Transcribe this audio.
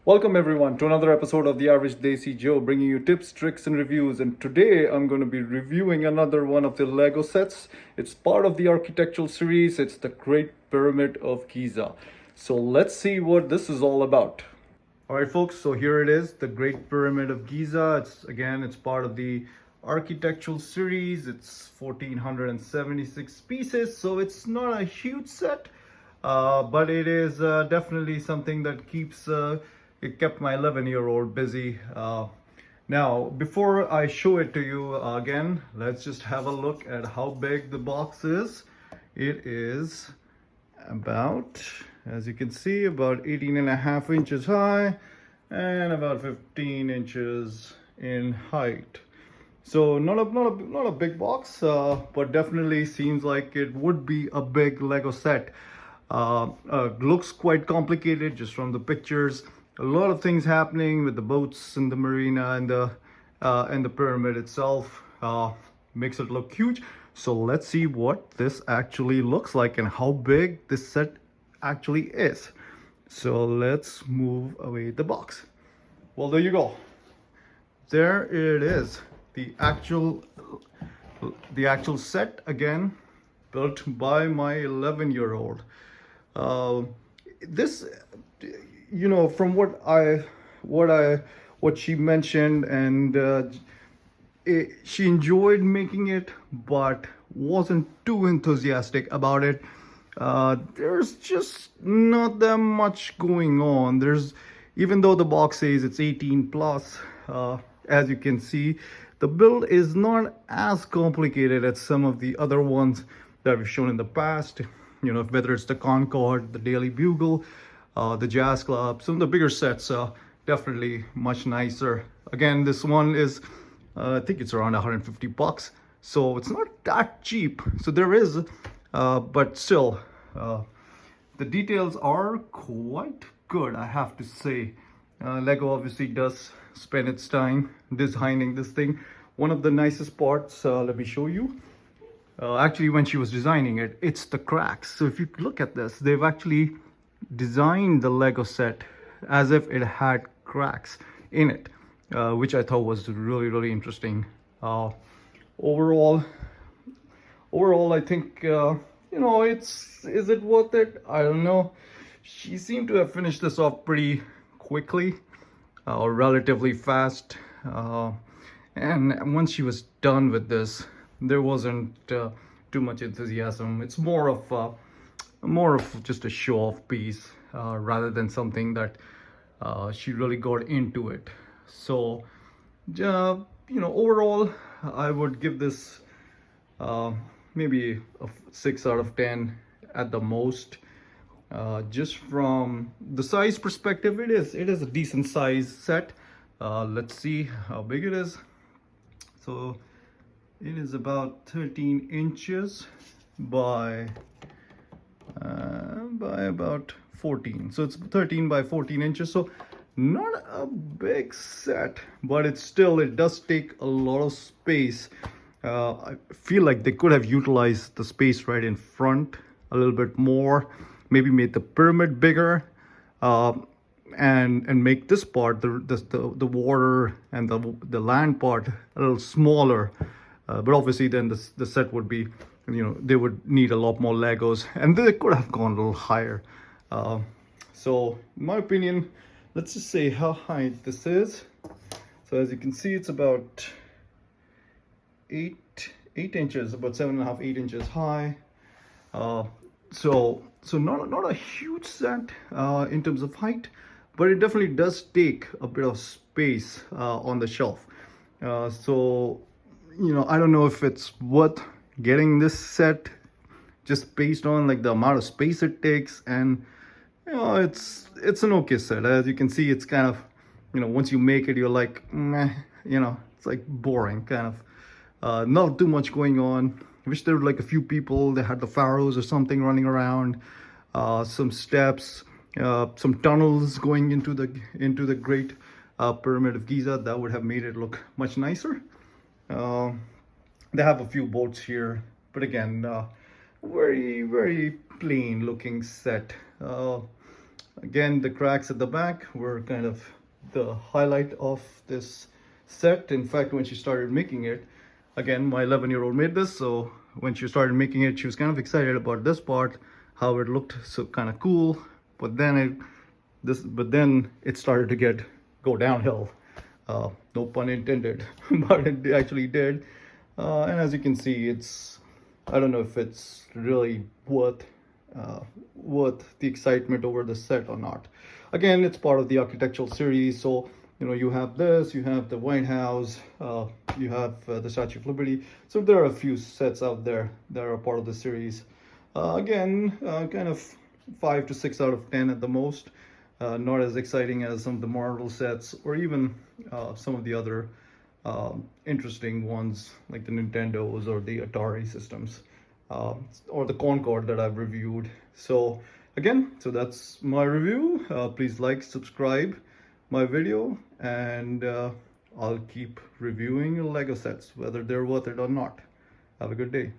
Welcome everyone to another episode of the Average Desi Joe, bringing you tips, tricks, and reviews. And today I'm going to be reviewing another one of the Lego sets. It's part of the architectural series. It's the Great Pyramid of Giza. So let's see what this is all about. All right, folks. So here it is, the Great Pyramid of Giza. It's part of the architectural series. It's 1476 pieces, so it's not a huge set, but it is definitely something that it kept my 11-year-old busy. Now, before I show it to you again, let's just have a look at how big the box is. It is about, as you can see, about 18.5 inches high and about 15 inches in height. So not a big box, but definitely seems like it would be a big Lego set. Looks quite complicated just from the pictures. A lot of things happening with the boats and the marina and the pyramid itself. Makes it look huge. So let's see what this actually looks like and how big this set actually is. So let's move away the box. Well, there you go. There it is. The actual set, again, built by my 11-year-old. This, from what she mentioned, and she enjoyed making it, but wasn't too enthusiastic about it. There's just not that much going on. Even though the box says it's 18 plus, as you can see, the build is not as complicated as some of the other ones that we've shown in the past. Whether it's the Concorde, the Daily Bugle, the Jazz Club, some of the bigger sets are definitely much nicer. Again, this one is, I think it's around 150 bucks. So it's not that cheap. So there is, but still, the details are quite good, I have to say. Lego obviously does spend its time designing this thing. One of the nicest parts, let me show you. Actually, when she was designing it, it's the cracks. So if you look at this, they've actually designed the Lego set as if it had cracks in it, which I thought was really, really interesting. Overall, I think, is it worth it? I don't know. She seemed to have finished this off pretty quickly, or relatively fast. And once she was done with this, there wasn't too much enthusiasm. It's more of just a show-off piece, rather than something that she really got into it. So, overall, I would give this maybe a 6 out of 10 at the most. Just from the size perspective, it is a decent size set. Let's see how big it is. So it is about 13 inches by about 14. So it's 13 by 14 inches. So not a big set, but it does take a lot of space. I feel like they could have utilized the space right in front a little bit more, maybe made the pyramid bigger, and make this part, the water and the land part, a little smaller. But obviously then the set would be, they would need a lot more Legos, and they could have gone a little higher. So in my opinion, let's just say how high this is. So as you can see, it's about 8 inches, about 7.5, 8 inches high. So not a huge set in terms of height, but it definitely does take a bit of space on the shelf. So I don't know if it's worth getting this set just based on like the amount of space it takes, and it's an okay set. As you can see, it's kind of, once you make it, you're like, meh, it's like boring kind of. Not too much going on. I wish there were like a few people. They had the pharaohs or something running around, some steps, some tunnels going into the Great Pyramid of Giza. That would have made it look much nicer. They have a few boats here, but again, very, very plain looking set. Again, the cracks at the back were kind of the highlight of this set. In fact, when she started making it, again, my 11-year-old made this, so when she started making it, she was kind of excited about this part, how it looked so kind of cool. But then it started to go downhill. No pun intended, but it actually did. And as you can see, I don't know if it's really worth the excitement over the set or not. Again, it's part of the architectural series, so you have this, you have the White House, you have the Statue of Liberty. So there are a few sets out there that are part of the series. Again, kind of 5 to 6 out of 10 at the most. Not as exciting as some of the Marvel sets, or even some of the other interesting ones like the Nintendos or the Atari systems, or the Concorde that I've reviewed. So again, that's my review. Please like, subscribe my video, and I'll keep reviewing Lego sets, whether they're worth it or not. Have a good day.